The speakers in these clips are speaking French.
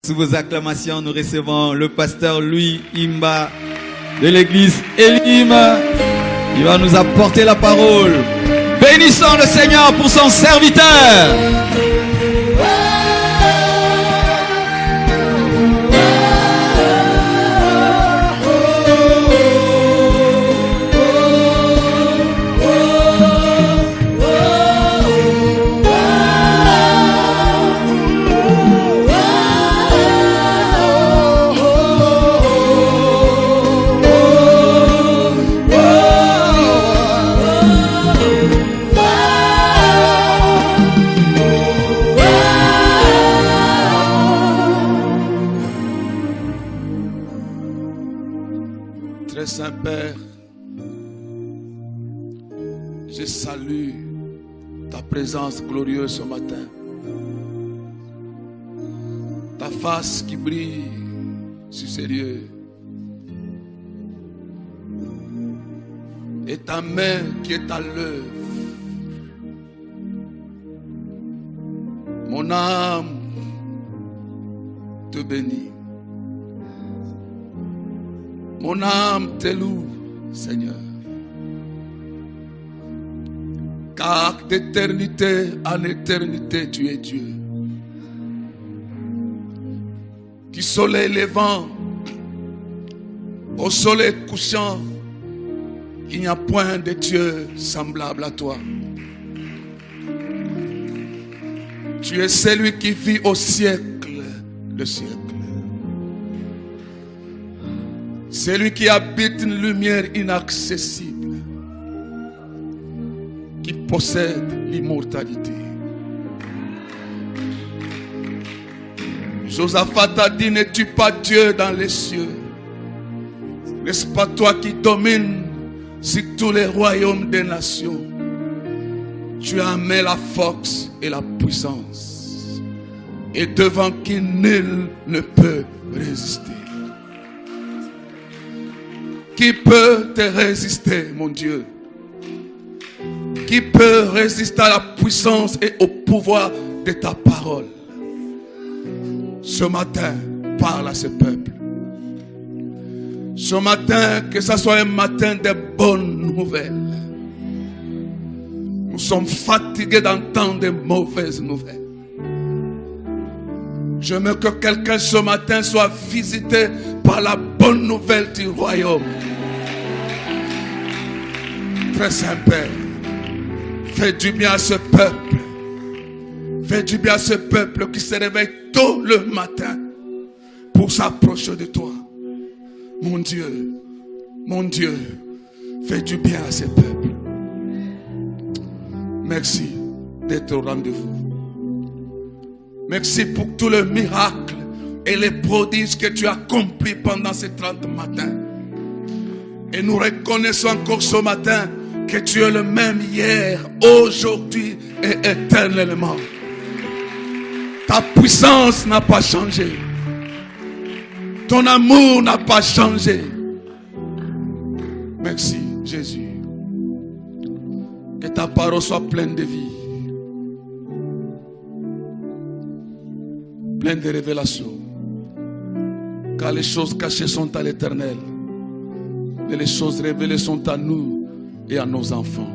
Sous vos acclamations, nous recevons le pasteur Louis Imba de l'église Elim. Il va nous apporter la parole. Bénissons le Seigneur pour son serviteur. Saint-Père, je salue ta présence glorieuse ce matin. Ta face qui brille sur ces lieux. Et ta main qui est à l'œuvre. Mon âme te bénit. Mon âme te loue, Seigneur. Car d'éternité en éternité, tu es Dieu. Du soleil levant au soleil couchant, il n'y a point de Dieu semblable à toi. Tu es celui qui vit au siècle de siècles. Celui qui habite une lumière inaccessible, qui possède l'immortalité. Josaphat a dit, n'es-tu pas Dieu dans les cieux? N'est-ce pas toi qui domines sur tous les royaumes des nations? Tu as mis la force et la puissance, et devant qui nul ne peut résister. Qui peut te résister, mon Dieu? Qui peut résister à la puissance et au pouvoir de ta parole? Ce matin, parle à ce peuple. Ce matin, que ce soit un matin de bonnes nouvelles. Nous sommes fatigués d'entendre de mauvaises nouvelles. Je veux que quelqu'un ce matin soit visité par la bonne nouvelle du royaume. Très Saint-Père, fais du bien à ce peuple. Fais du bien à ce peuple qui se réveille tôt le matin pour s'approcher de toi. Mon Dieu, fais du bien à ce peuple. Merci d'être au rendez-vous. Merci pour tout le miracle et les prodiges que tu as accomplis pendant ces 30 matins. Et nous reconnaissons encore ce matin que tu es le même hier, aujourd'hui et éternellement. Ta puissance n'a pas changé. Ton amour n'a pas changé. Merci Jésus. Que ta parole soit pleine de vie. Pleine de révélations. Car les choses cachées sont à l'Éternel. Et les choses révélées sont à nous et à nos enfants.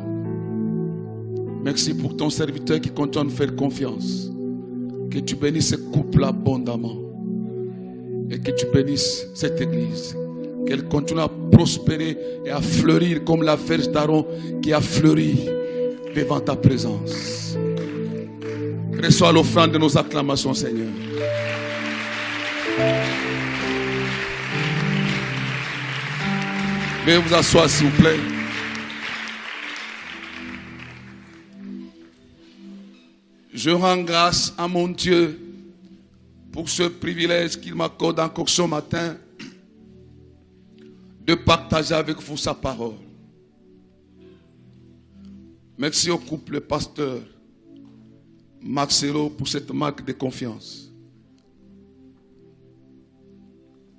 Merci pour ton serviteur qui continue de faire confiance. Que tu bénisses ce couple abondamment. Et que tu bénisses cette église. Qu'elle continue à prospérer et à fleurir comme la verge d'Aaron qui a fleuri devant ta présence. Reçois l'offrande de nos acclamations, Seigneur. Veuillez vous asseoir, s'il vous plaît. Je rends grâce à mon Dieu pour ce privilège qu'il m'accorde encore ce matin de partager avec vous sa parole. Merci au couple pasteur Marcelo pour cette marque de confiance.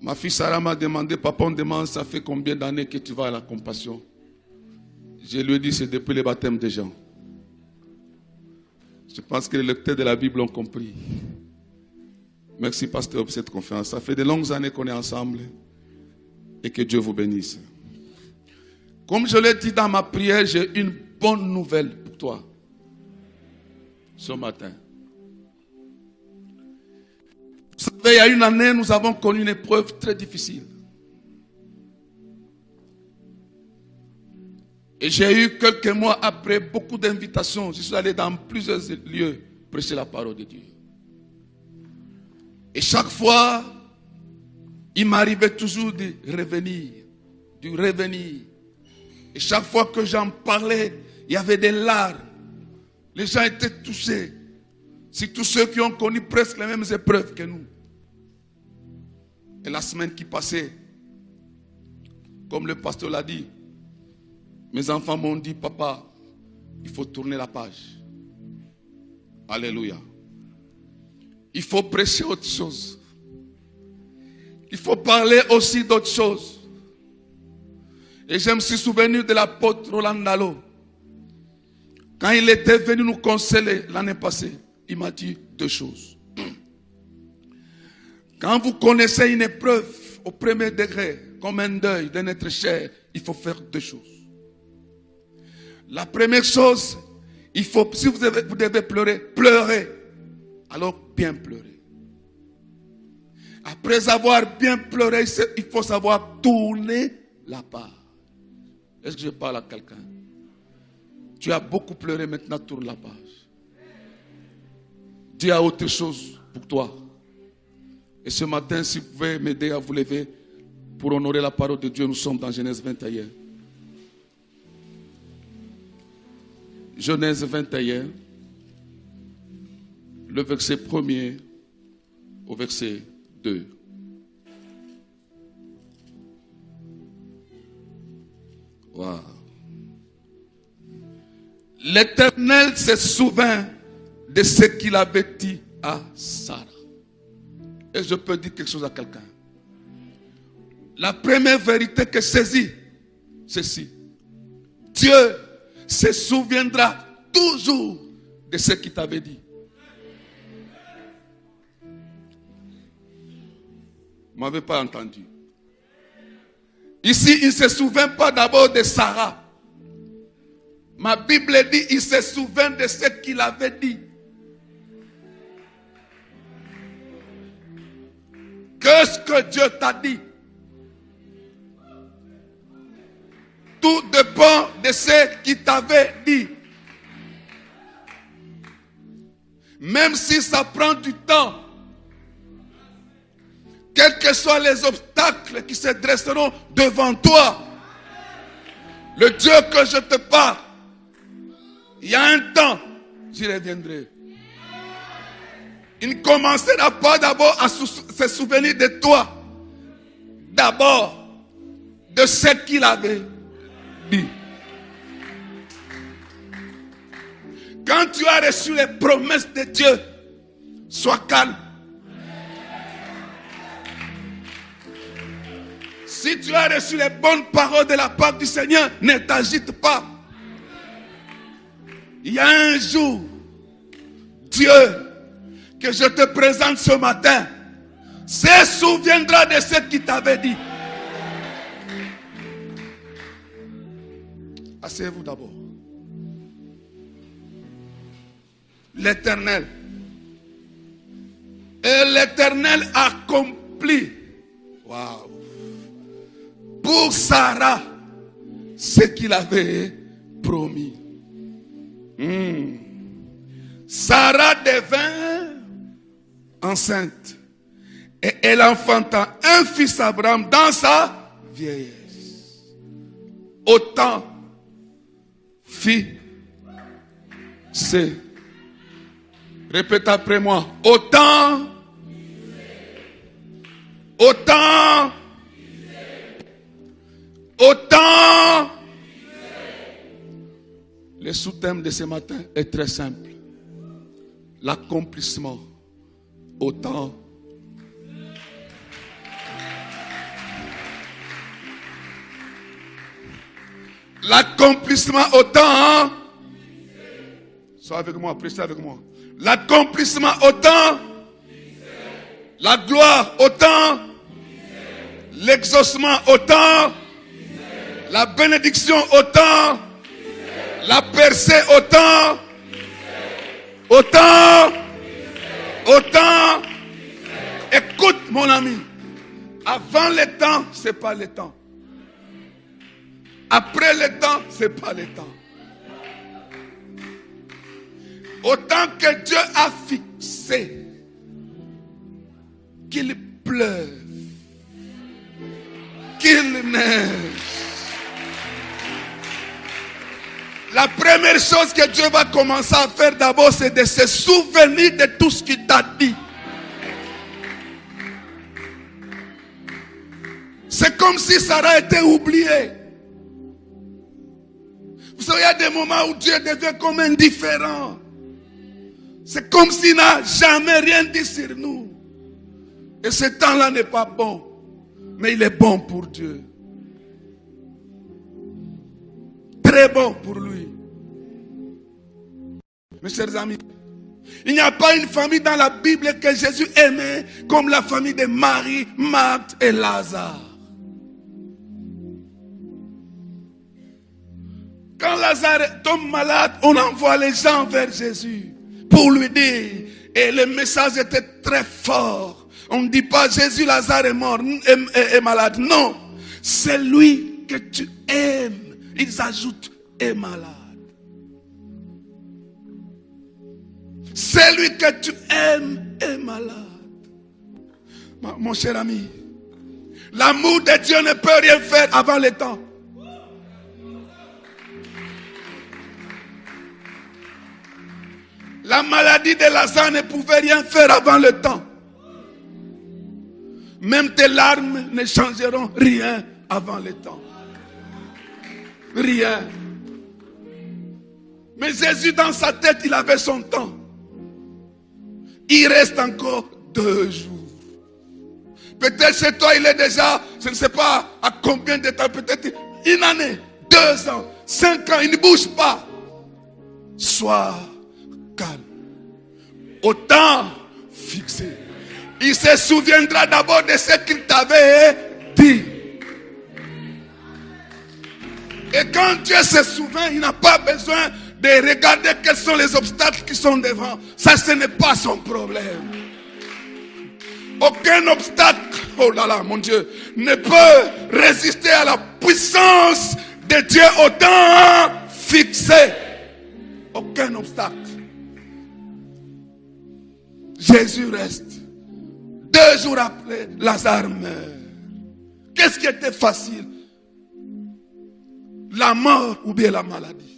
Ma fille Sarah m'a demandé, papa, on demande, ça fait combien d'années que tu vas à la compassion? Je lui ai dit, c'est depuis le baptême des gens. Je pense que les lecteurs de la Bible ont compris. Merci, pasteur, pour cette conférence. Ça fait de longues années qu'on est ensemble. Et que Dieu vous bénisse. Comme je l'ai dit dans ma prière, j'ai une bonne nouvelle pour toi. Ce matin. Vous savez, il y a une année, nous avons connu une épreuve très difficile. Et j'ai eu quelques mois après beaucoup d'invitations. Je suis allé dans plusieurs lieux prêcher la parole de Dieu. Et chaque fois, il m'arrivait toujours de revenir. Et chaque fois que j'en parlais, il y avait des larmes. Les gens étaient touchés. C'est tous ceux qui ont connu presque les mêmes épreuves que nous. Et la semaine qui passait, comme le pasteur l'a dit, mes enfants m'ont dit, papa, il faut tourner la page. Alléluia. Il faut prêcher autre chose. Il faut parler aussi d'autre chose. Et je me suis souvenu de l'apôtre Roland Dallot. Quand il était venu nous consoler l'année passée, il m'a dit deux choses. Quand vous connaissez une épreuve au premier degré, comme un deuil de notre chair, il faut faire deux choses. La première chose, il faut, si vous devez pleurer, pleurez. Alors bien pleurer. Après avoir bien pleuré, il faut savoir tourner la page. Est-ce que je parle à quelqu'un? Tu as beaucoup pleuré, maintenant tourne la page. Dieu a autre chose pour toi. Et ce matin, si vous pouvez m'aider à vous lever pour honorer la parole de Dieu, nous sommes dans Genèse 21. Genèse 21, le verset 1er au verset 2. Wow. L'Éternel se souvint de ce qu'il avait dit à Sarah. Et je peux dire quelque chose à quelqu'un. La première vérité que saisit, ceci. Dieu se souviendra toujours de ce qu'il t'avait dit. Vous ne m'avez pas entendu. Ici, il ne se souvient pas d'abord de Sarah. Ma Bible dit, il se souvient de ce qu'il avait dit. Qu'est-ce que Dieu t'a dit? Tout dépend de ce qu'il t'avait dit. Même si ça prend du temps, quels que soient les obstacles qui se dresseront devant toi, le Dieu que je te parle, il y a un temps, j'y reviendrai. Il ne commencera pas d'abord à se souvenir de toi, d'abord de ce qu'il avait dit. Quand tu as reçu les promesses de Dieu, sois calme. Si tu as reçu les bonnes paroles de la part du Seigneur, ne t'agite pas. Il y a un jour, Dieu, que je te présente ce matin, se souviendra de ce qu'il t'avait dit. Asseyez-vous d'abord. L'Éternel. Et l'Éternel accomplit. Waouh. Pour Sarah, ce qu'il avait promis. Sarah devint enceinte. Et elle enfanta un fils Abraham dans sa vieillesse. Autant fit c'est. Répète après moi. Autant le sous-thème de ce matin est très simple. L'accomplissement. Autant. L'accomplissement autant. Sois avec moi, prêchez avec moi. L'accomplissement autant La gloire autant. L'exaucement autant. La bénédiction autant. La percée autant. Autant. Autant. Écoute mon ami. Avant le temps, c'est pas le temps. Après le temps, c'est pas le temps. Autant que Dieu a fixé qu'il pleuve, qu'il neige. La première chose que Dieu va commencer à faire d'abord, c'est de se souvenir de tout ce qu'il t'a dit. C'est comme si Sarah était oubliée. Vous savez, il y a des moments où Dieu devient comme indifférent. C'est comme s'il n'a jamais rien dit sur nous. Et ce temps-là n'est pas bon. Mais il est bon pour Dieu. Très bon pour lui. Mes chers amis, il n'y a pas une famille dans la Bible que Jésus aimait comme la famille de Marie, Marthe et Lazare. Quand Lazare tombe malade, on envoie les gens vers Jésus pour lui dire, et le message était très fort. On ne dit pas Jésus, Lazare est mort, est malade. Non, c'est lui que tu aimes. Ils ajoutent est malade. Celui que tu aimes est malade. Mon cher ami, l'amour de Dieu ne peut rien faire avant le temps. La maladie de Lazare ne pouvait rien faire avant le temps. Même tes larmes ne changeront rien avant le temps. Rien. Mais Jésus, dans sa tête, il avait son temps. Il reste encore 2 jours. Peut-être chez toi, il est déjà, je ne sais pas à combien de temps, peut-être une année, 2 ans, 5 ans, il ne bouge pas. Sois calme. Au temps fixé. Il se souviendra d'abord de ce qu'il t'avait dit. Et quand Dieu se souvient, il n'a pas besoin de regarder quels sont les obstacles qui sont devant. Ça, ce n'est pas son problème. Aucun obstacle, oh là là, mon Dieu, ne peut résister à la puissance de Dieu au temps fixé. Aucun obstacle. Jésus reste. 2 jours après, Lazare meurt. Qu'est-ce qui était facile? La mort ou bien la maladie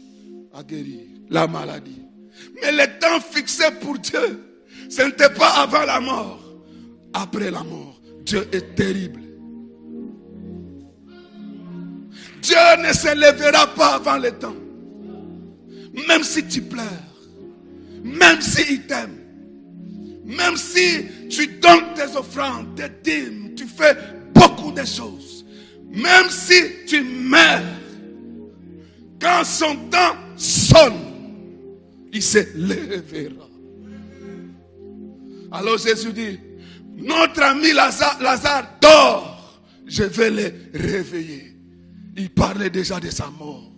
à guérir. La maladie. Mais le temps fixé pour Dieu, ce n'était pas avant la mort. Après la mort, Dieu est terrible. Dieu ne se lèvera pas avant le temps. Même si tu pleures, même s'il t'aime, même si tu donnes tes offrandes, tes dîmes, tu fais beaucoup de choses, même si tu meurs, quand son temps sonne, il se lèvera. Alors Jésus dit, notre ami Lazare dort, je vais le réveiller. Il parlait déjà de sa mort.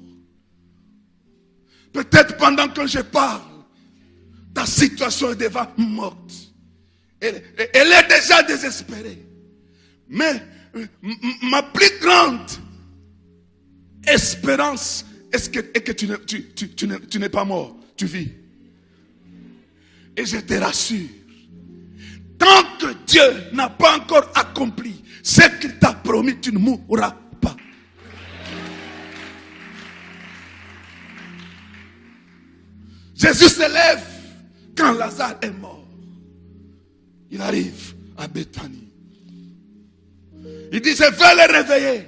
Peut-être pendant que je parle, ta situation est déjà morte. Elle est déjà désespérée. Mais ma plus grande espérance est que tu n'es pas mort, tu vis. Et je te rassure, tant que Dieu n'a pas encore accompli ce qu'il t'a promis, tu ne mourras pas. Jésus se lève quand Lazare est mort. Il arrive à Béthanie. Il dit, je vais le réveiller.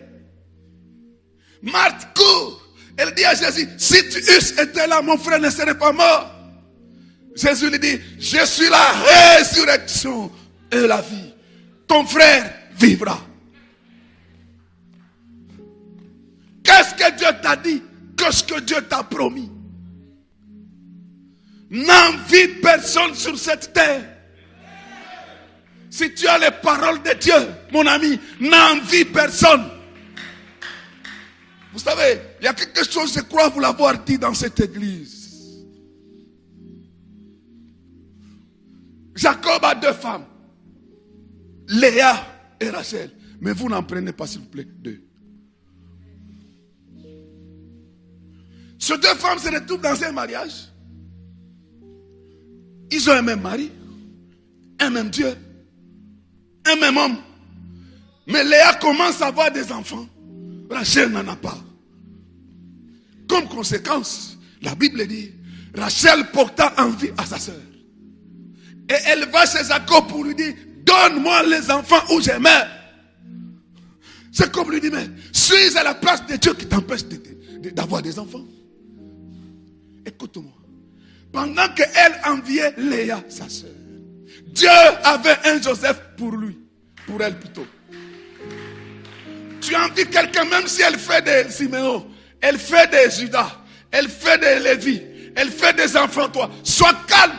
Marthe court. Elle dit à Jésus, si tu eusses été là, mon frère ne serait pas mort. Jésus lui dit, je suis la résurrection et la vie. Ton frère vivra. Qu'est-ce que Dieu t'a dit? Qu'est-ce que Dieu t'a promis? N'envie personne sur cette terre. Si tu as les paroles de Dieu, mon ami, n'envie personne. Vous savez, il y a quelque chose, je crois vous l'avoir dit dans cette église. Jacob a 2 femmes, Léa et Rachel. Mais vous n'en prenez pas, s'il vous plaît, 2. Ces 2 femmes se retrouvent dans un mariage. Ils ont un même mari, un même Dieu, un même homme. Mais Léa commence à avoir des enfants. Rachel n'en a pas. Comme conséquence, la Bible dit, Rachel porta envie à sa sœur. Et elle va chez Jacob pour lui dire, donne-moi les enfants ou je meurs. C'est comme lui dit, mais suis à la place de Dieu qui t'empêche d'avoir des enfants. Écoute-moi. Pendant qu'elle enviait Léa, sa sœur, Dieu avait un Joseph pour lui. Pour elle plutôt. Tu envies quelqu'un, même si elle fait des Siméon, elle fait des Judas, elle fait des Lévi, elle fait des enfants, toi. Sois calme.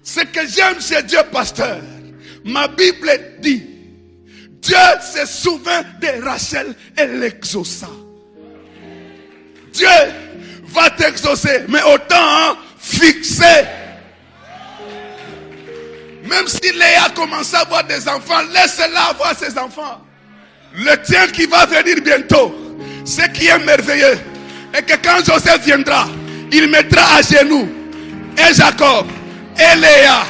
Ce que j'aime chez Dieu, pasteur, ma Bible dit, Dieu se souvint de Rachel et l'exauça. Dieu va t'exaucer, mais autant fixer. Même si Léa commence à avoir des enfants, laisse-la avoir ses enfants. Le tien qui va venir bientôt, ce qui est merveilleux, est que quand Joseph viendra, il mettra à genoux et Jacob, et Léa,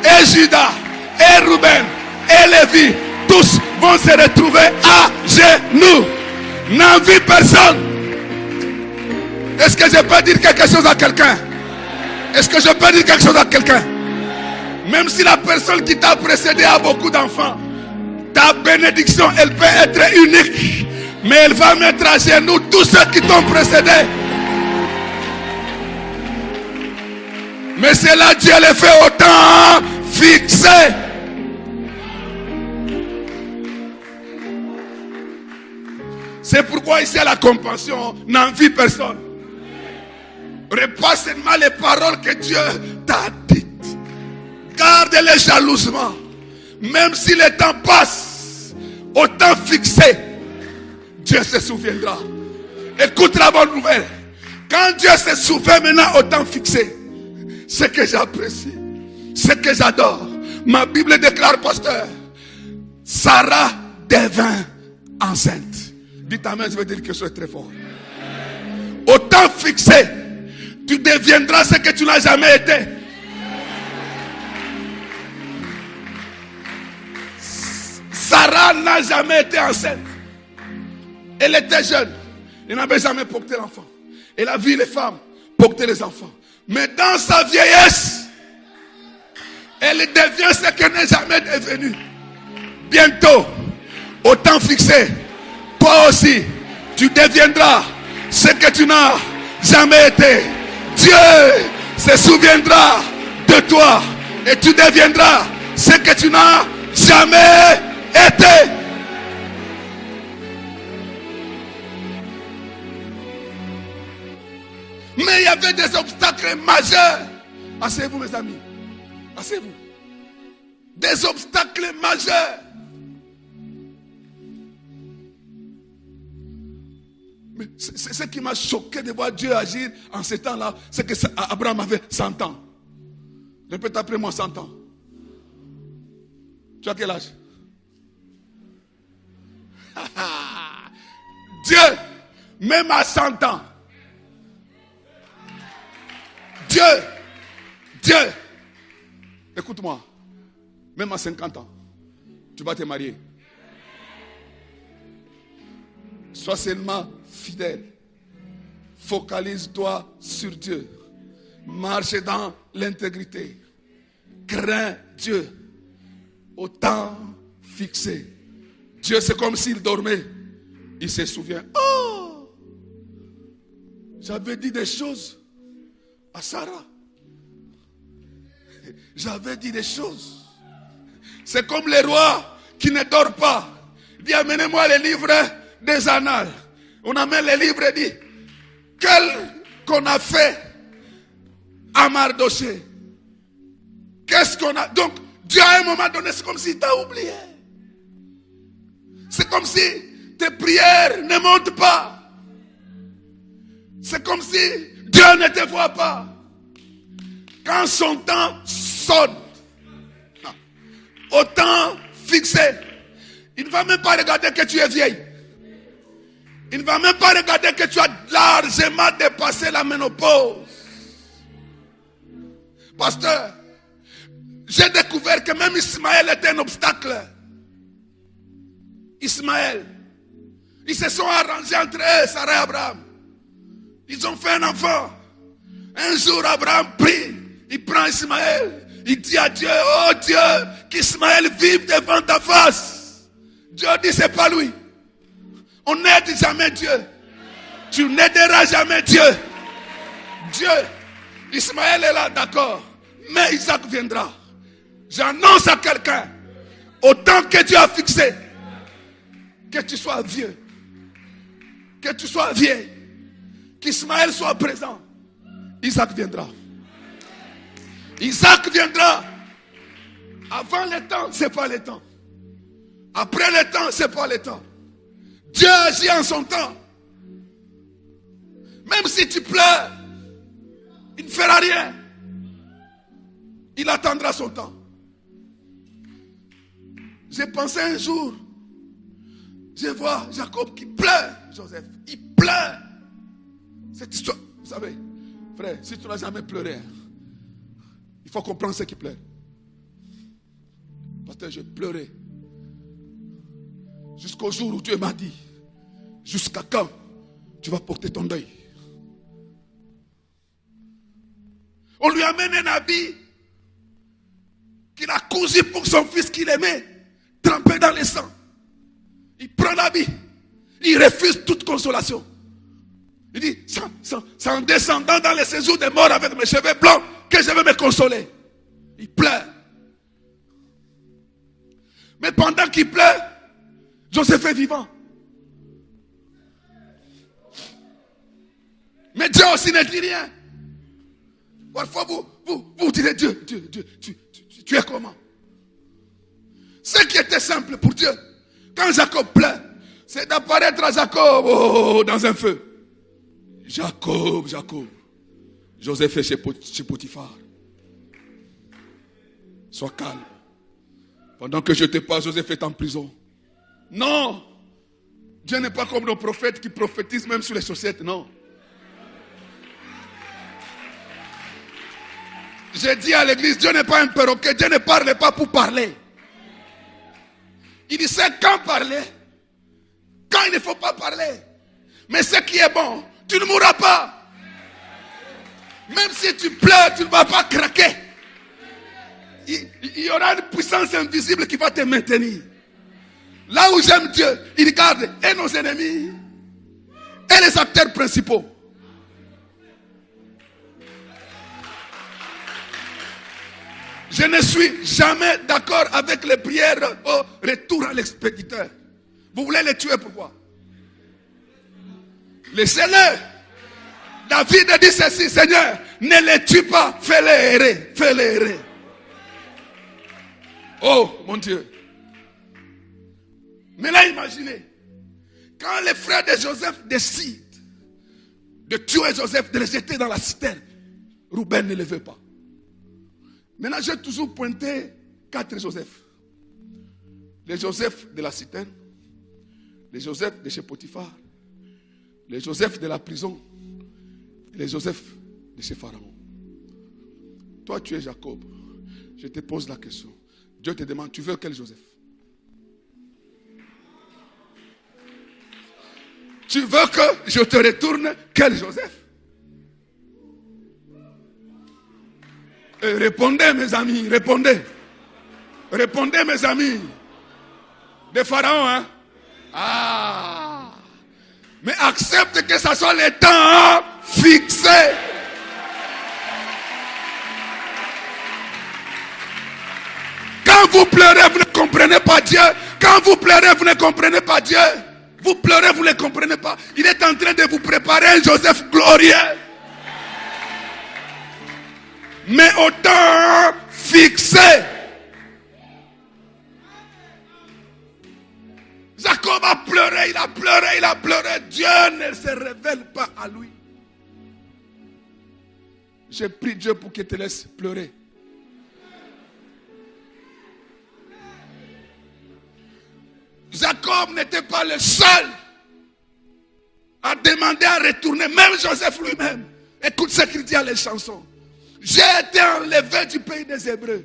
et Judas, et Ruben, et Lévi. Tous vont se retrouver à genoux. N'envie personne. Est-ce que je peux dire quelque chose à quelqu'un? Est-ce que je peux dire quelque chose à quelqu'un? Même si la personne qui t'a précédé a beaucoup d'enfants, ta bénédiction, elle peut être unique. Mais elle va mettre à genoux tous ceux qui t'ont précédé. Mais c'est là Dieu le fait autant fixer. C'est pourquoi ici à la compassion, n'envie personne. Repasse seulement les paroles que Dieu t'a dites. Garde-les jalousement. Même si le temps passe, autant fixé, Dieu se souviendra. Écoute la bonne nouvelle. Quand Dieu se souvient maintenant, autant fixé. Ce que j'apprécie, ce que j'adore. Ma Bible déclare, pasteur, Sarah devint enceinte. Dites amen, je veux dire quelque chose de très fort. Autant fixé, tu deviendras ce que tu n'as jamais été. Sarah n'a jamais été enceinte. Elle était jeune. Elle n'avait jamais porté l'enfant. Elle a vu les femmes porter les enfants. Mais dans sa vieillesse, elle devient ce qu'elle n'est jamais devenue. Bientôt, autant fixé, toi aussi, tu deviendras ce que tu n'as jamais été. Dieu se souviendra de toi et tu deviendras ce que tu n'as jamais été. Mais il y avait des obstacles majeurs. Asseyez-vous mes amis. Asseyez-vous. Des obstacles majeurs. Mais ce qui m'a choqué de voir Dieu agir en ces temps-là, c'est que Abraham avait 100 ans. Répète après moi, 100 ans. Tu as quel âge? Dieu, même à 100 ans. Dieu, écoute-moi, même à 50 ans, tu vas te marier. Sois seulement fidèle. Focalise-toi sur Dieu. Marche dans l'intégrité. Crains Dieu. Au temps fixé. Dieu, c'est comme s'il dormait. Il se souvient. Oh! J'avais dit des choses à Sarah. J'avais dit des choses. C'est comme les rois qui ne dorment pas. Il dit, amenez-moi les livres des annales. On amène les livres et dit, qu'on a fait à Mardoché. Qu'est-ce qu'on a? Donc, Dieu à un moment donné, c'est comme s'il t'a oublié. C'est comme si tes prières ne montent pas. C'est comme si Dieu ne te voit pas. Quand son temps sonne, au temps fixé, il ne va même pas regarder que tu es vieille. Il ne va même pas regarder que tu as largement dépassé la ménopause. Pasteur, j'ai découvert que même Ismaël était un obstacle. Ismaël. Ils se sont arrangés entre eux, Sarah et Abraham. Ils ont fait un enfant. Un jour, Abraham prie. Il prend Ismaël. Il dit à Dieu, oh Dieu, qu'Ismaël vive devant ta face. Dieu dit, c'est pas lui. On n'aide jamais Dieu. Tu n'aideras jamais Dieu. Dieu, Ismaël est là, d'accord. Mais Isaac viendra. J'annonce à quelqu'un, autant que Dieu a fixé, que tu sois vieux, que tu sois vieille, qu'Ismaël soit présent, Isaac viendra. Isaac viendra. Avant le temps, c'est pas le temps. Après le temps, c'est pas le temps. Dieu agit en son temps. Même si tu pleures, il ne fera rien. Il attendra son temps. J'ai pensé un jour, je vois Jacob qui pleure, Joseph, il pleure. Cette histoire, vous savez, frère, si tu n'as jamais pleuré, il faut comprendre ce qui pleure. Pasteur, j'ai pleuré. Jusqu'au jour où Dieu m'a dit, jusqu'à quand tu vas porter ton deuil? On lui amène un habit qu'il a cousu pour son fils qu'il aimait, trempé dans le sang. Il prend l'habit, il refuse toute consolation. Il dit, c'est en descendant dans le séjour des morts avec mes cheveux blancs que je vais me consoler. Il pleure. Mais pendant qu'il pleure, Joseph est vivant. Mais Dieu aussi ne dit rien. Parfois vous direz, Dieu, tu es comment? Ce qui était simple pour Dieu, quand Jacob pleure, c'est d'apparaître à Jacob dans un feu. Jacob. Joseph est chez Potiphar. Sois calme. Pendant que je te parle, Joseph est en prison. Non. Dieu n'est pas comme nos prophètes qui prophétisent même sur les chaussettes, non. J'ai dit à l'église, Dieu n'est pas un perroquet, Dieu ne parle pas pour parler. Il sait quand parler, quand il ne faut pas parler. Mais ce qui est bon, tu ne mourras pas. Même si tu pleures, tu ne vas pas craquer. Il y aura une puissance invisible qui va te maintenir. Là où j'aime Dieu, il regarde et nos ennemis et les acteurs principaux. Je ne suis jamais d'accord avec les prières au retour à l'expéditeur. Vous voulez les tuer, pourquoi? Laissez-le. David a dit ceci, Seigneur, ne les tue pas, fais-les errer, fais-les errer. Oh, mon Dieu. Mais là, imaginez, quand les frères de Joseph décident de tuer Joseph, de le jeter dans la citerne, Rouben ne le veut pas. Maintenant, j'ai toujours pointé 4 Joseph. Les Joseph de la citerne, les Joseph de chez Potiphar, les Joseph de la prison, et les Joseph de chez Pharaon. Toi, tu es Jacob. Je te pose la question. Dieu te demande, tu veux quel Joseph? Tu veux que je te retourne quel Joseph? Répondez, mes amis, répondez. Répondez, mes amis. De Pharaon, hein? Ah! Mais accepte que ce soit le temps fixé. Quand vous pleurez, vous ne comprenez pas Dieu. Quand vous pleurez, vous ne comprenez pas Dieu. Vous pleurez, vous ne comprenez pas. Il est en train de vous préparer un Joseph glorieux. Mais au temps fixé. Jacob a pleuré, il a pleuré, il a pleuré. Dieu ne se révèle pas à lui. J'ai prié Dieu pour qu'il te laisse pleurer. Jacob n'était pas le seul à demander à retourner. Même Joseph lui-même. Écoute ce qu'il dit à les chansons. J'ai été enlevé du pays des Hébreux.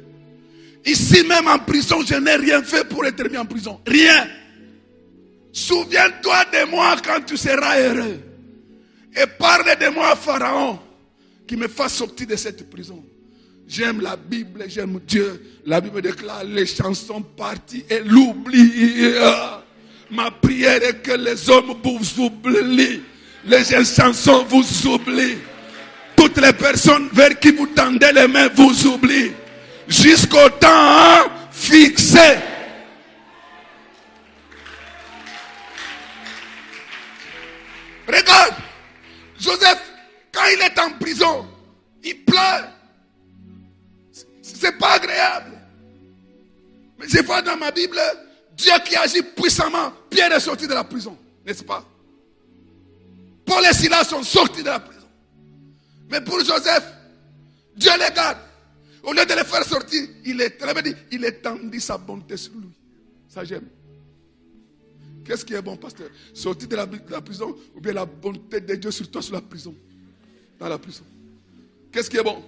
Ici même en prison, je n'ai rien fait pour être mis en prison. Rien. Souviens-toi de moi quand tu seras heureux. Et parle de moi à Pharaon qui me fasse sortir de cette prison. J'aime la Bible, j'aime Dieu. La Bible déclare les chansons parties et l'oubli. Ma prière est que les hommes vous oublient. Les chansons vous oublient. Toutes les personnes vers qui vous tendez les mains vous oublient. Jusqu'au temps fixé. Regarde, Joseph, quand il est en prison, il pleure. C'est pas agréable. Mais je vois dans ma Bible, Dieu qui agit puissamment. Pierre est sorti de la prison, n'est-ce pas? Paul et Silas sont sortis de la prison. Mais pour Joseph, Dieu les garde. Au lieu de les faire sortir, il étendit sa bonté sur lui. Ça j'aime. Qu'est-ce qui est bon, pasteur? Sortir de la prison ou bien la bonté de Dieu sur toi sur la prison? Dans la prison. Qu'est-ce qui est bon?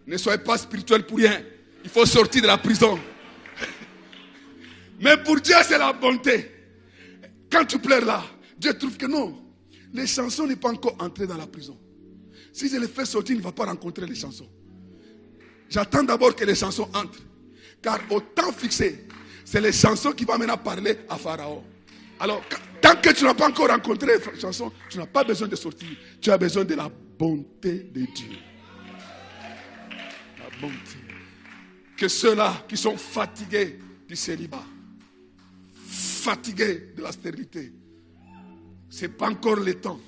Ne soyez pas spirituel pour rien. Il faut sortir de la prison. Mais pour Dieu, c'est la bonté. Quand tu pleures là, Dieu trouve que non. Les chansons n'est pas encore entré dans la prison. Si je les fais sortir, il ne va pas rencontrer les chansons. J'attends d'abord que les chansons entrent. Car au temps fixé, c'est les chansons qui vont maintenant parler à Pharaon. Alors, tant que tu n'as pas encore rencontré les chansons, tu n'as pas besoin de sortir. Tu as besoin de la bonté de Dieu. La bonté. Que ceux-là qui sont fatigués du célibat, fatigués de la stérilité, ce n'est pas encore le temps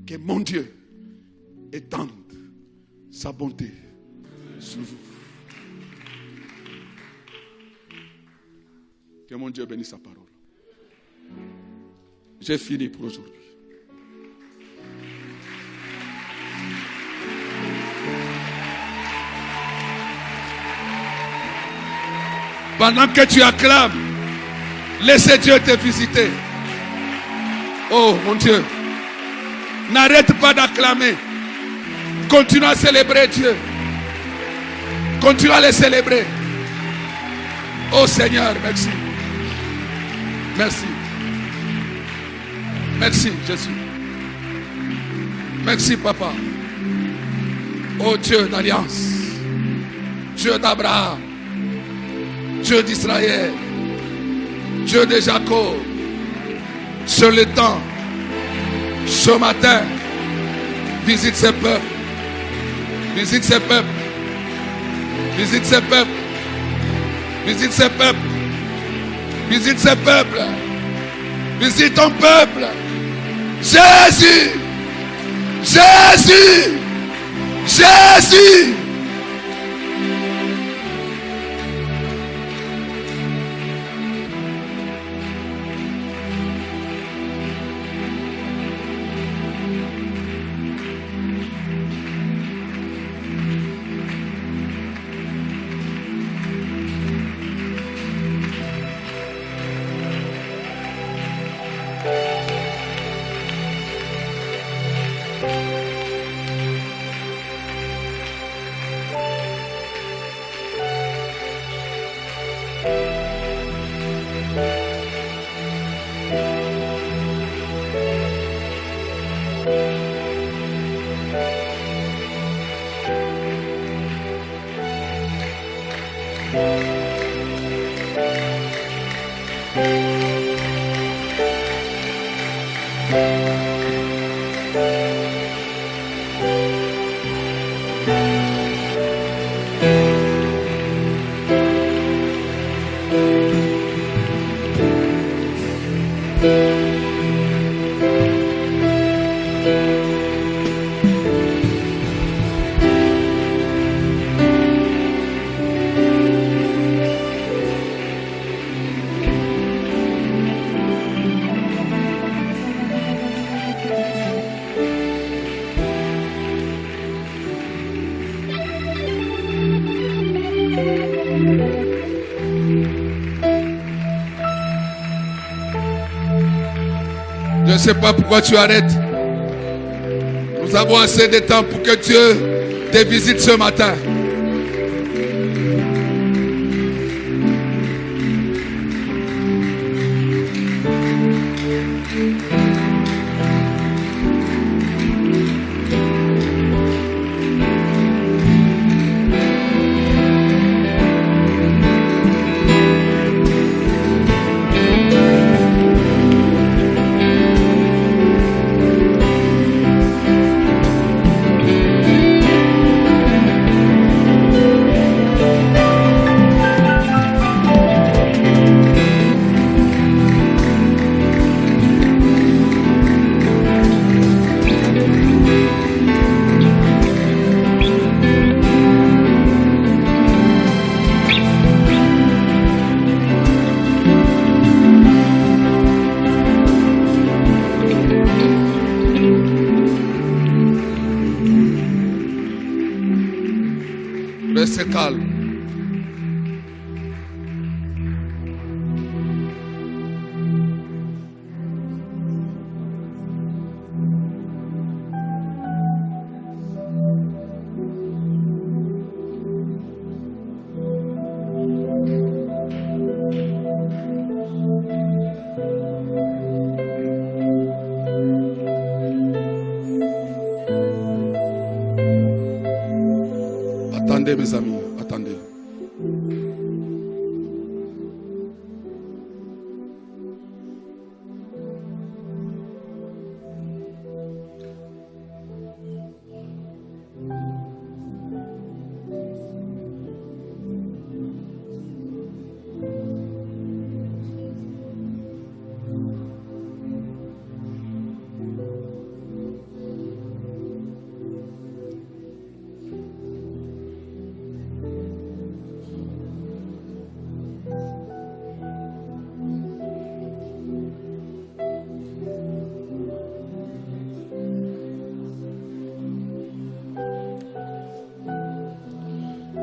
que mon Dieu étende sa bonté sur vous. Que mon Dieu bénisse sa parole. J'ai fini pour aujourd'hui. Pendant que tu acclames, laissez Dieu te visiter. Oh mon Dieu, n'arrête pas d'acclamer. Continue à célébrer Dieu. Continue à le célébrer. Oh Seigneur, merci. Merci. Merci Jésus. Merci Papa. Oh Dieu d'alliance. Dieu d'Abraham. Dieu d'Israël. Dieu de Jacob. Sur le temps. Ce matin. Visite ce peuple. Visite ce peuple. Visite ce peuple. Visite ce peuple. Visite ce peuple. Visite ton peuple. Jésus. Jésus. Jésus. Je ne sais pas pourquoi tu arrêtes. Nous avons assez de temps pour que Dieu te visite ce matin. Restez calme. Attendez mes amis, attendez.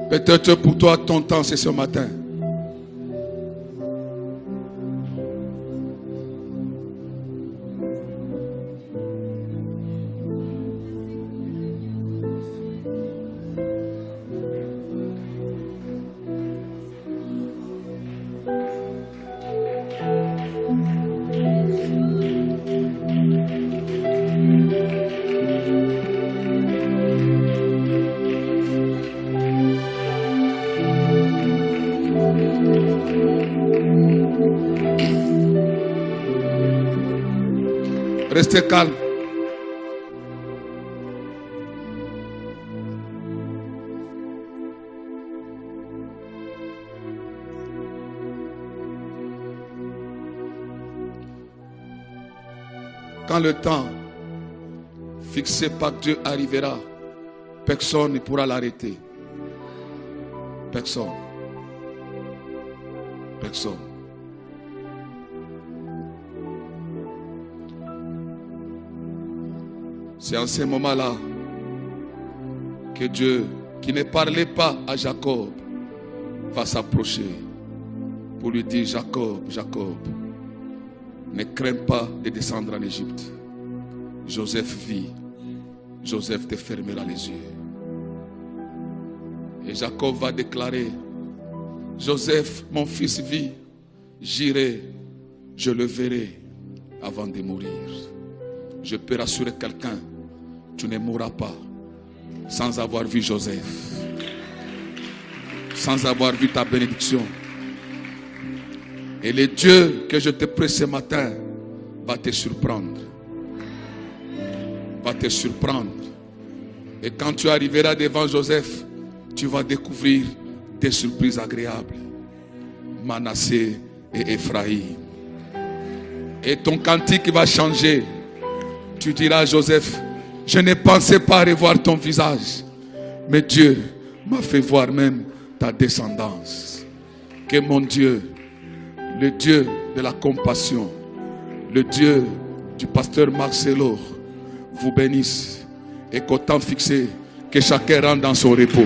Peut-être pour toi, ton temps, c'est ce matin. Restez calme. Quand le temps fixé par Dieu arrivera, personne ne pourra l'arrêter. Personne. Personne. C'est en ce moment-là que Dieu, qui ne parlait pas à Jacob, va s'approcher pour lui dire: Jacob, Jacob, ne crains pas de descendre en Égypte. Joseph vit, Joseph te fermera les yeux. Et Jacob va déclarer: Joseph, mon fils vit, j'irai, je le verrai avant de mourir. Je peux rassurer quelqu'un, tu ne mourras pas sans avoir vu Joseph, sans avoir vu ta bénédiction. Et le Dieu que je te prie ce matin va te surprendre. Va te surprendre. Et quand tu arriveras devant Joseph, tu vas découvrir des surprises agréables. Manassé et Ephraïm. Et ton cantique va changer. Tu diras à Joseph: je ne pensais pas revoir ton visage, mais Dieu m'a fait voir même ta descendance. Que mon Dieu, le Dieu de la compassion, le Dieu du pasteur Marcelo, vous bénisse. Et qu'au temps fixé, que chacun rentre dans son repos.